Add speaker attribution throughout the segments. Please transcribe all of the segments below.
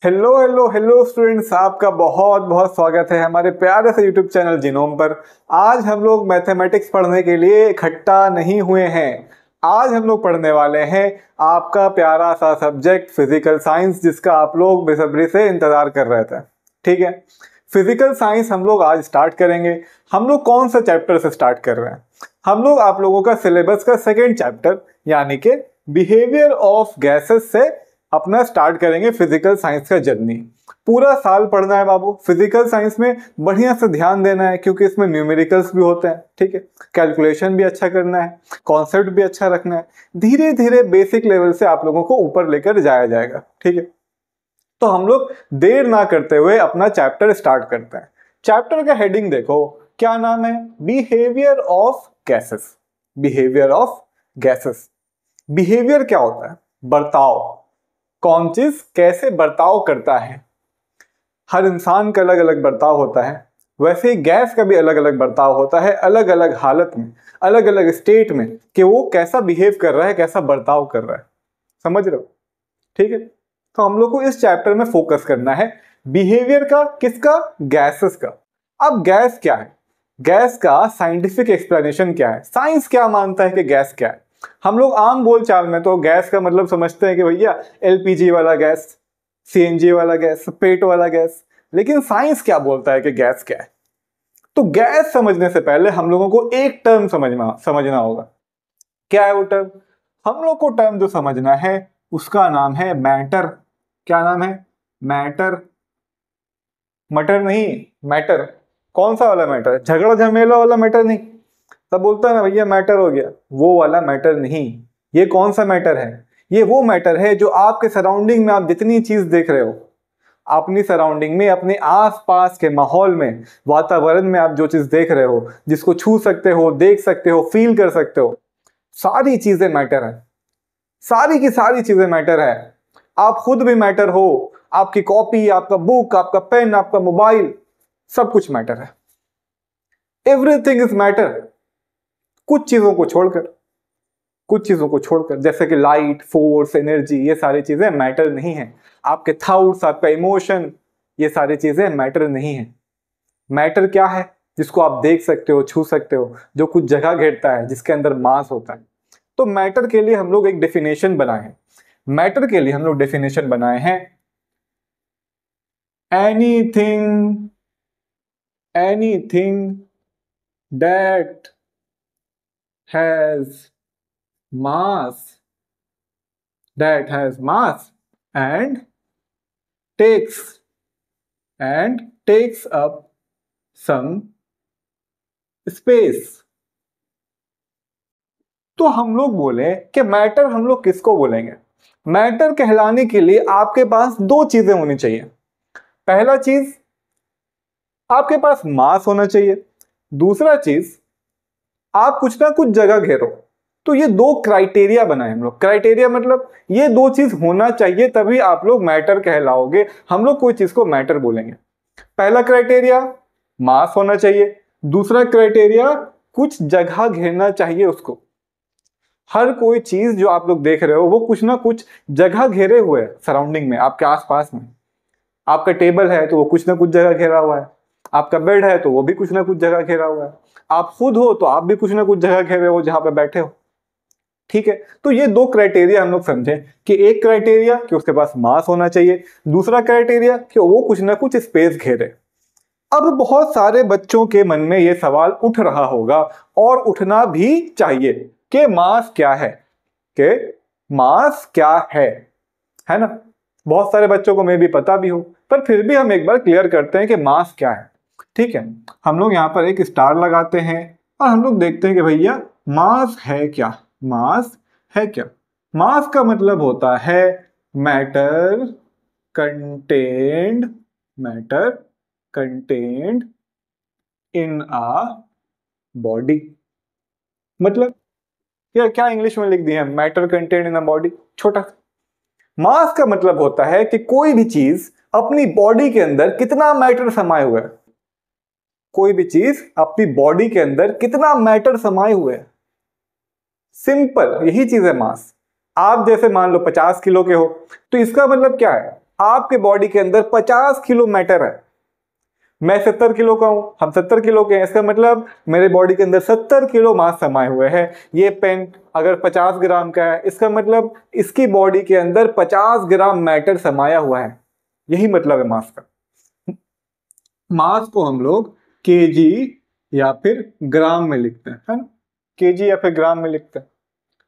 Speaker 1: Hello hello hello students, आपका बहुत बहुत स्वागत है हमारे प्यारे से यूट्यूब चैनल जीनोम पर। आज हम लोग मैथमेटिक्स पढ़ने के लिए इकट्ठा नहीं हुए हैं। आज हम लोग पढ़ने वाले हैं आपका प्यारा सा सब्जेक्ट फिजिकल साइंस, जिसका आप लोग बेसब्री से इंतजार कर रहे थे। ठीक है, फिजिकल साइंस हम लोग आज स्टार्ट करेंगे। हम लोग कौन सा चैप्टर से स्टार्ट कर रहे हैं? हम लोग आप लोगों का सिलेबस का सेकेंड चैप्टर यानी कि बिहेवियर ऑफ गैसेस से अपना स्टार्ट करेंगे फिजिकल साइंस का जर्नी। पूरा साल पढ़ना है बाबू फिजिकल साइंस में, बढ़िया से ध्यान देना है क्योंकि इसमें न्यूमेरिकल्स भी होते हैं। ठीक है, कैलकुलेशन भी अच्छा करना है, कॉन्सेप्ट भी अच्छा रखना है। धीरे धीरे बेसिक लेवल से आप लोगों को ऊपर लेकर जाया जाएगा। ठीक है, तो हम लोग देर ना करते हुए अपना चैप्टर स्टार्ट करते हैं। चैप्टर का हेडिंग देखो, क्या नाम है? Behaviour of gases. Behaviour of gases. Behaviour क्या होता है? बर्ताव। कौन चीज कैसे बर्ताव करता है। हर इंसान का अलग अलग बर्ताव होता है, वैसे ही गैस का भी अलग अलग बर्ताव होता है, अलग अलग हालत में, अलग अलग स्टेट में, कि वो कैसा बिहेव कर रहा है, कैसा बर्ताव कर रहा है। समझ रहे हो? ठीक है, तो हम लोग को इस चैप्टर में फोकस करना है बिहेवियर का। किसका? गैसेस का। अब गैस क्या है? गैस का साइंटिफिक एक्सप्लेनेशन क्या है? साइंस क्या मानता है कि गैस क्या है? हम लोग आम बोलचाल में तो गैस का मतलब समझते हैं कि भैया एलपीजी वाला गैस, सीएनजी वाला गैस, पेट वाला गैस। लेकिन साइंस क्या बोलता है कि गैस क्या है? तो गैस समझने से पहले हम लोगों को एक टर्म समझना होगा। क्या है वो टर्म? हम लोग को टर्म जो समझना है उसका नाम है मैटर। क्या नाम है? मैटर। मटर नहीं, मैटर। कौन सा वाला मैटर? झगड़ा झमेला वाला मैटर नहीं। सब बोलता है ना भैया मैटर हो गया, वो वाला मैटर नहीं। ये कौन सा मैटर है? ये वो मैटर है जो आपके सराउंडिंग में आप जितनी चीज देख रहे हो, अपनी सराउंडिंग में, अपने आसपास के माहौल में, वातावरण में आप जो चीज देख रहे हो, जिसको छू सकते हो, देख सकते हो, फील कर सकते हो, सारी चीजें मैटर है। सारी की सारी चीजें मैटर है। आप खुद भी मैटर हो, आपकी कॉपी, आपका बुक, आपका पेन, आपका मोबाइल, सब कुछ मैटर है। Everything is matter. कुछ चीजों को छोड़कर, जैसे कि लाइट, फोर्स, एनर्जी, ये सारी चीजें मैटर नहीं है। आपके थॉट्स, आपका इमोशन, ये सारी चीजें मैटर नहीं है। मैटर क्या है? जिसको आप देख सकते हो, छू सकते हो, जो कुछ जगह घेरता है, जिसके अंदर मास होता है। तो मैटर के लिए हम लोग एक डेफिनेशन बनाए हैं। मैटर के लिए हम लोग डेफिनेशन बनाए हैं, anything that has mass and takes up some space। तो हम लोग बोले कि मैटर हम लोग किसको बोलेंगे? मैटर कहलाने के लिए आपके पास दो चीजें होनी चाहिए। पहला चीज, आपके पास मास होना चाहिए। दूसरा चीज, आप कुछ ना कुछ जगह घेरो। तो ये दो क्राइटेरिया बनाए हम लोग। क्राइटेरिया मतलब ये दो चीज होना चाहिए, तभी आप लोग मैटर कहलाओगे। हम लोग कोई चीज को मैटर बोलेंगे। पहला क्राइटेरिया मास होना चाहिए। दूसरा क्राइटेरिया कुछ जगह घेरना चाहिए उसको। हर कोई चीज जो आप लोग देख रहे हो वो कुछ ना कुछ जगह घेरे हुए है सराउंडिंग में, आपके आसपास में। आपका टेबल है तो वो कुछ ना कुछ जगह घेरा हुआ है, आपका बेड है तो वो भी कुछ ना कुछ जगह घेरा हुआ है, आप खुद हो तो आप भी कुछ ना कुछ जगह घेरे हो जहां पे बैठे हो। ठीक है, तो ये दो क्राइटेरिया हम लोग समझे कि एक क्राइटेरिया कि उसके पास मास होना चाहिए, दूसरा क्राइटेरिया कि वो कुछ ना कुछ स्पेस घेरे। अब बहुत सारे बच्चों के मन में ये सवाल उठ रहा होगा और उठना भी चाहिए कि मास क्या है, कि मास क्या है ना? बहुत सारे बच्चों को मे भी पता भी हो, पर फिर भी हम एक बार क्लियर करते हैं कि मास क्या है। ठीक है, हम लोग यहाँ पर एक स्टार लगाते हैं और हम लोग देखते हैं कि भैया मास है क्या। मास है क्या? मास का मतलब होता है matter contained in a body. मतलब यार क्या इंग्लिश में लिख दिया है, matter contained in a body, छोटा। मास का मतलब होता है कि कोई भी चीज अपनी बॉडी के अंदर कितना मैटर समाये हुए है। कोई भी चीज अपनी बॉडी के अंदर कितना मैटर समाये हुए है। सिंपल यही चीज है मास। आप जैसे मान लो 50 किलो के हो, तो इसका मतलब क्या है आपके बॉडी के अंदर 50 किलो मैटर है, मैं 70 किलो का हूं, हम 70 किलो के हैं, इसका मतलब मेरे बॉडी के अंदर 70 किलो मास समाये हुए हैं। ये पेन अगर 50 ग्राम का है, इसका मतलब इसकी बॉडी के अंदर 50 ग्राम मैटर समाया हुआ है। यही मतलब है मास का। मास को हम लोग केजी या फिर ग्राम में लिखते हैं, है ना, केजी या फिर ग्राम में लिखते हैं।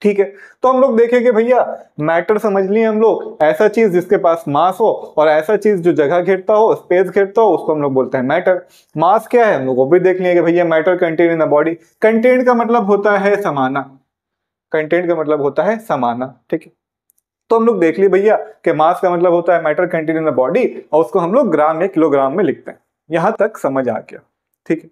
Speaker 1: ठीक है, तो हम लोग देखेंगे भैया मैटर समझ लिए हम लोग, ऐसा चीज जिसके पास मास हो और ऐसा चीज जो जगह घेरता हो, स्पेस घेरता हो, उसको हम लोग बोलते हैं मैटर। मास क्या है हम लोग वो भी देख लिए कि भैया matter contain in the body. Contain का मतलब होता है समाना, कंटेंट का मतलब होता है समाना। ठीक है, तो हम लोग देख लिए भैया कि मास का मतलब होता है matter contain in the body, और उसको हम लोग ग्राम या किलोग्राम में लिखते हैं। यहां तक समझ आ गया। ठीक है,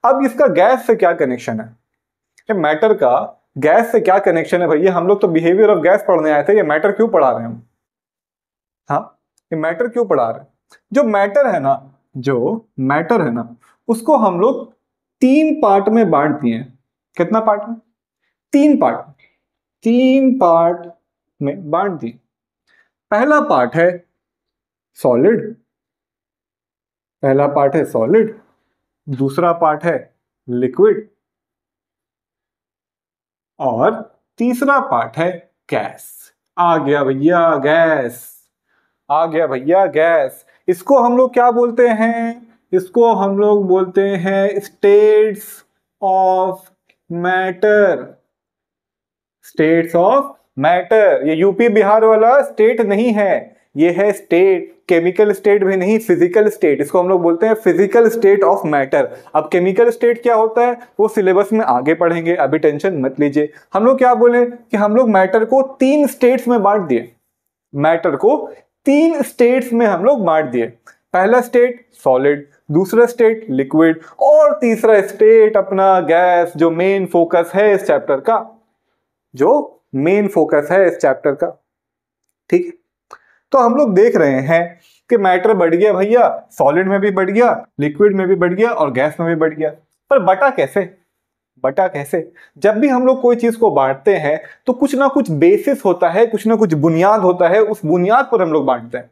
Speaker 1: अब इसका गैस से क्या कनेक्शन है, मैटर का गैस से क्या कनेक्शन है भैया? हम लोग तो बिहेवियर ऑफ गैस पढ़ने आए थे, ये मैटर क्यों पढ़ा रहे हैं हम? हाँ, ये मैटर क्यों पढ़ा रहे हैं? जो मैटर है ना, जो मैटर है ना, उसको हम लोग 3 पार्ट में बांट दिए हैं। कितना पार्ट में? 3 पार्ट, 3 पार्ट में बांट दिए। पहला पार्ट है सॉलिड, पहला पार्ट है सॉलिड, दूसरा पार्ट है लिक्विड, और तीसरा पार्ट है गैस। आ गया भैया गैस, आ गया भैया गैस। इसको हम लोग क्या बोलते हैं? इसको हम लोग बोलते हैं states of matter, states of matter. ये यूपी बिहार वाला स्टेट नहीं है, ये है स्टेट, केमिकल स्टेट भी नहीं, फिजिकल स्टेट। इसको हम लोग बोलते हैं फिजिकल स्टेट ऑफ मैटर। अब केमिकल स्टेट क्या होता है वो सिलेबस में आगे पढ़ेंगे, अभी टेंशन मत लीजिए। हम लोग क्या बोले कि हम लोग मैटर को 3 स्टेट्स में बांट दिए, मैटर को 3 स्टेट्स में हम लोग बांट दिए। पहला स्टेट सॉलिड, दूसरा स्टेट लिक्विड, और तीसरा स्टेट अपना गैस, जो मेन फोकस है इस चैप्टर का, जो मेन फोकस है इस चैप्टर का। ठीक है, तो हम लोग देख रहे हैं कि मैटर बढ़ गया भैया, सॉलिड में भी बढ़ गया, लिक्विड में भी बढ़ गया, और गैस में भी बढ़ गया। पर बटा कैसे? बटा कैसे? जब भी हम लोग कोई चीज को बांटते हैं तो कुछ ना कुछ बेसिस होता है, कुछ ना कुछ बुनियाद होता है, उस बुनियाद पर हम लोग बांटते हैं।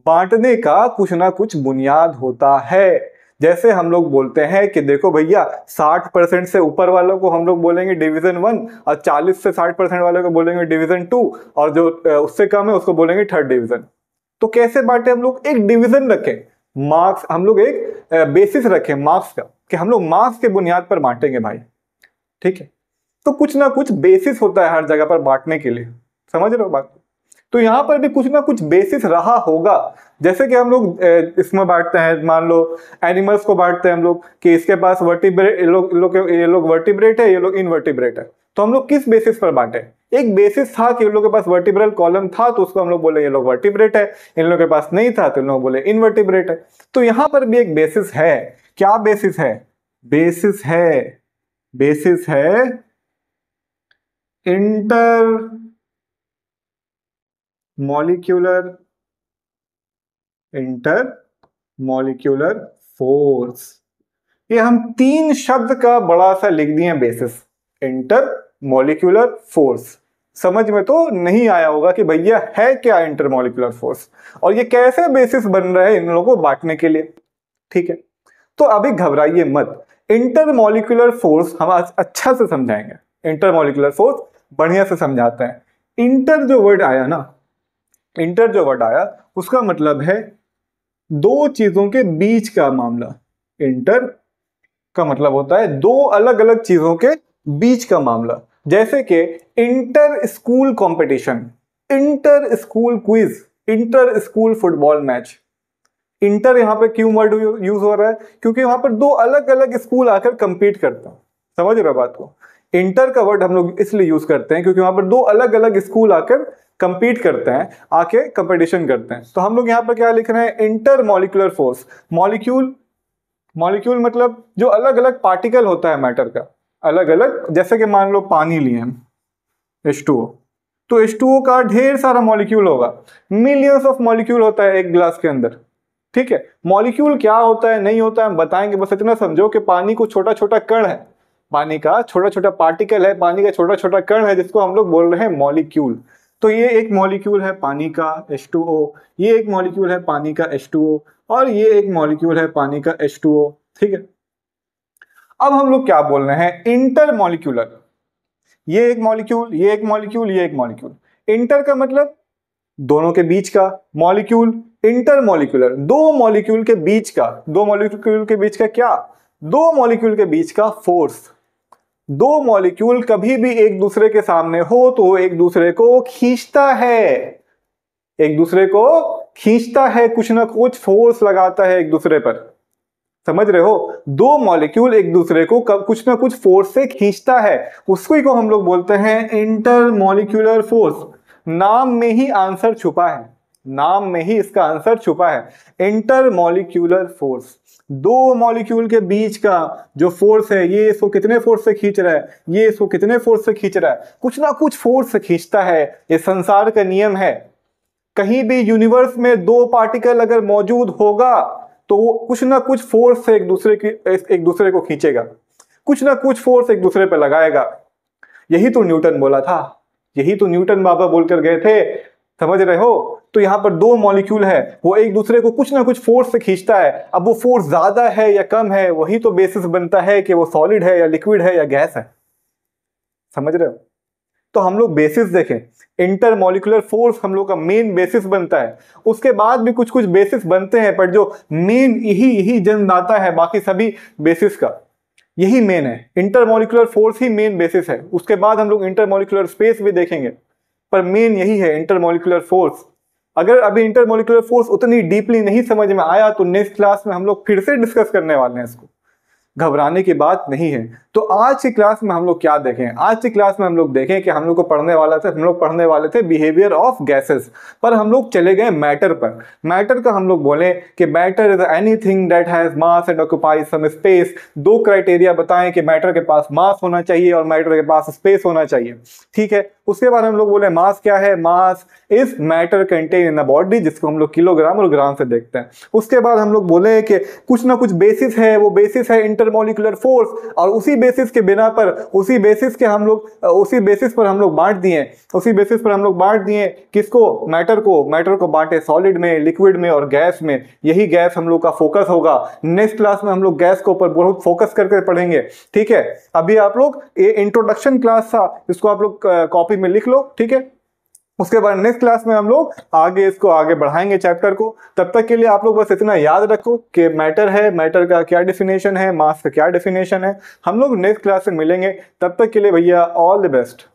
Speaker 1: बांटने का कुछ ना कुछ बुनियाद होता है। जैसे हम लोग बोलते हैं कि देखो भैया 60% से ऊपर वालों को हम लोग बोलेंगे डिवीजन 1, और 40 से 60% वालों को बोलेंगे डिवीजन 2, और जो उससे कम है उसको बोलेंगे थर्ड डिवीजन। तो कैसे बांटे हम लोग? एक डिवीजन रखें, मार्क्स, हम लोग एक बेसिस रखें मार्क्स का, कि हम लोग मार्क्स के बुनियाद पर बांटेंगे भाई। ठीक है, तो कुछ ना कुछ बेसिस होता है हर जगह पर बांटने के लिए, समझ रहे हो बात? तो यहां पर भी कुछ ना कुछ बेसिस रहा होगा। जैसे कि हम लोग इसमें बांटते हैं, मान लो एनिमल्स को बांटते हैं हम लोग कि इसके पास वर्टिब्रेट, ये लोग वर्टिब्रेट है, ये लोग इनवर्टिब्रेट है। तो हम लोग किस बेसिस पर बांटे? एक बेसिस था कि इन लोगों के पास वर्टिब्रल कॉलम था, तो उसको हम लोग बोले ये लोग वर्टिब्रेट है। इन लोगों के पास नहीं था तो इन लोग बोले इनवर्टिब्रेट है। तो यहां पर भी एक बेसिस है। क्या बेसिस है? बेसिस है, बेसिस है inter molecular, inter molecular force. ये हम 3 शब्द का बड़ा सा लिख दिए बेसिस, इंटर मॉलिक्यूलर फोर्स। समझ में तो नहीं आया होगा कि भैया है क्या इंटर मॉलिक्यूलर फोर्स, और ये कैसे बेसिस बन रहा है इन लोगों को बांटने के लिए। ठीक है, तो अभी घबराइए मत, इंटर मॉलिक्यूलर फोर्स हम आज अच्छा से समझाएंगे। इंटर मॉलिक्यूलर फोर्स बढ़िया से समझाते हैं। इंटर जो वर्ड आया ना, इंटर जो वर्ड आया उसका मतलब है 2 चीजों के बीच का मामला। इंटर का मतलब होता है 2 अलग अलग चीजों के बीच का मामला। जैसे कि inter school competition, inter school quiz, inter school football match. Inter यहां पे क्यों वर्ड यूज हो रहा है? क्योंकि वहां पर 2 अलग अलग स्कूल आकर कंपीट करते हैं। समझ रहे हो बात को? इंटर का वर्ड हम लोग इसलिए यूज करते हैं क्योंकि वहां पर 2 अलग अलग स्कूल आकर कंपीट करते हैं, आके कंपटीशन करते हैं। तो हम लोग यहाँ पर क्या लिख रहे हैं? Inter molecular force. Molecule, molecule मतलब जो अलग अलग पार्टिकल होता है मैटर का, अलग अलग। जैसे कि मान लो पानी लिए हम, H2O, तो H2O का ढेर सारा मॉलिक्यूल होगा, मिलियंस ऑफ मॉलिक्यूल होता है एक ग्लास के अंदर। ठीक है, मॉलिक्यूल क्या होता है नहीं होता है हम बताएंगे, बस इतना समझो कि पानी को छोटा छोटा कण है, पानी का छोटा छोटा पार्टिकल है, पानी का छोटा छोटा कण है, जिसको हम लोग बोल रहे हैं मॉलिक्यूल। तो ये एक मॉलिक्यूल है पानी का H2O, ये एक मॉलिक्यूल है पानी का H2O, और ये एक मॉलिक्यूल है पानी का H2O। ठीक है, अब हम लोग क्या बोल रहे हैं, इंटरमॉलिक्यूलर। ये एक मॉलिक्यूल, ये एक मॉलिक्यूल, ये एक मॉलिक्यूल। इंटर का मतलब दोनों के बीच का, मॉलिक्यूल इंटरमॉलिक्यूलर, दो मॉलिक्यूल के बीच का, दो मॉलिक्यूल के बीच का क्या, दो मॉलिक्यूल के बीच का फोर्स। दो मॉलिक्यूल कभी भी एक दूसरे के सामने हो तो एक दूसरे को खींचता है, एक दूसरे को खींचता है, कुछ ना कुछ फोर्स लगाता है एक दूसरे पर। समझ रहे हो, दो मॉलिक्यूल एक दूसरे को कुछ ना कुछ फोर्स से खींचता है, उसको को हम लोग बोलते हैं इंटरमॉलिक्यूलर फोर्स। नाम में ही आंसर छुपा है, नाम में ही इसका आंसर छुपा है, इंटरमॉलिक्यूलर फोर्स। दो मॉलिक्यूल के बीच का जो फोर्स है, ये इसको कितने फोर्स से खींच रहा है, ये इसको कितने फोर्स से खींच रहा है, कुछ ना कुछ फोर्स से खींचता है। ये संसार का नियम है। कहीं भी यूनिवर्स में दो पार्टिकल अगर मौजूद होगा तो वो कुछ ना कुछ फोर्स से एक दूसरे को खींचेगा, कुछ ना कुछ फोर्स एक दूसरे पर लगाएगा। यही तो न्यूटन बोला था, यही तो न्यूटन बाबा बोलकर गए थे। समझ रहे हो, तो यहां पर दो मॉलिक्यूल है, वो एक दूसरे को कुछ ना कुछ फोर्स से खींचता है। अब वो फोर्स ज्यादा है या कम है, वही तो बेसिस बनता है कि वो सॉलिड है या लिक्विड है या गैस है। समझ रहे हो, तो हम लोग बेसिस देखें, इंटरमॉलिक्यूलर फोर्स हम लोग का मेन बेसिस बनता है। उसके बाद भी कुछ कुछ बेसिस बनते हैं, पर जो मेन यही जन्मदाता है बाकी सभी बेसिस का, यही मेन है। इंटरमॉलिक्यूलर फोर्स ही मेन बेसिस है। उसके बाद हम लोग इंटरमॉलिक्यूलर स्पेस भी देखेंगे, पर मेन यही है इंटरमॉलिक्यूलर फोर्स। अगर अभी इंटरमॉलिक्यूलर फोर्स उतनी डीपली नहीं समझ में आया तो नेक्स्ट क्लास में हम लोग फिर से डिस्कस करने वाले हैं इसको, घबराने की बात नहीं है। तो आज की क्लास में हम लोग क्या देखें, आज की क्लास में हम लोग देखें कि हम लोग पढ़ने वाले थे बिहेवियर ऑफ गैसेस, पर हम लोग चले गए मैटर पर। मैटर का हम लोग बोले कि matter is anything that has mass and occupies some space. दो क्राइटेरिया बताएं कि मैटर के पास मास होना चाहिए और मैटर के पास स्पेस होना चाहिए। ठीक है, उसके बाद हम लोग बोले मास क्या है, mass is matter contain in the body, जिसको हम लोग किलोग्राम और ग्राम से देखते हैं। उसके बाद हम लोग बोले कि कुछ ना कुछ बेसिस है, वो बेसिस है इंटरमॉलिक्यूलर फोर्स, और उसी बेसिस के बिना पर उसी बेसिस पर हम लोग बांट दिए किसको, मैटर को बांटे सॉलिड में, लिक्विड में और गैस में। यही गैस हम लोग का फोकस होगा। नेक्स्ट क्लास में हम लोग गैस के ऊपर बहुत फोकस करके पढ़ेंगे। ठीक है, अभी आप लोग ये इंट्रोडक्शन क्लास था, इसको आप लोग कॉपी में लिख लो। ठीक है, उसके बाद नेक्स्ट क्लास में हम लोग आगे बढ़ाएंगे चैप्टर को। तब तक के लिए आप लोग बस इतना याद रखो कि मैटर है, मैटर का क्या डेफिनेशन है, मास का क्या डेफिनेशन है। हम लोग नेक्स्ट क्लास में मिलेंगे, तब तक के लिए भैया ऑल द बेस्ट।